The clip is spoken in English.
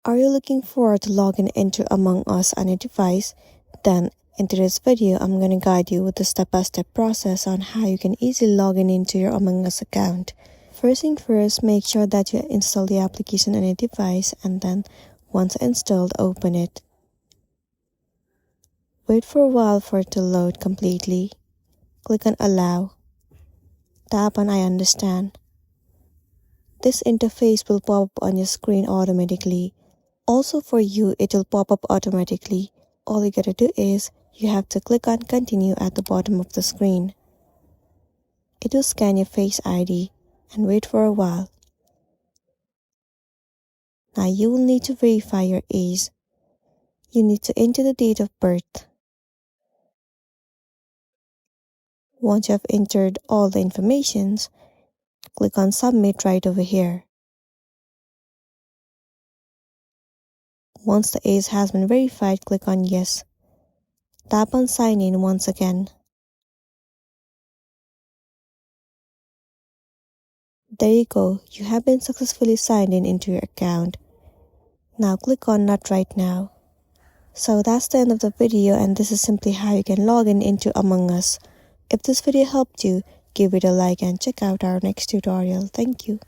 Are you looking forward to logging into Among Us on a device? Then, in today's video, I'm going to guide you with the step-by-step process on how you can easily log in into your Among Us account. First thing first, make sure that you install the application on a device, and then, once installed, open it. Wait for a while for it to load completely. Click on Allow. Tap on I understand. This interface will pop up on your screen automatically. Also for you, it will pop up automatically. All you gotta do is, you have to click on Continue at the bottom of the screen. It will scan your Face ID and wait for a while. Now you will need to verify your age. You need to enter the date of birth. Once you have entered all the informations, click on Submit right over here. Once the age has been verified, click on Yes. Tap on Sign In once again. There you go, you have been successfully signed in into your account. Now click on Not Right Now. So that's the end of the video, and this is simply how you can log in into Among Us. If this video helped you, give it a like and check out our next tutorial. Thank you.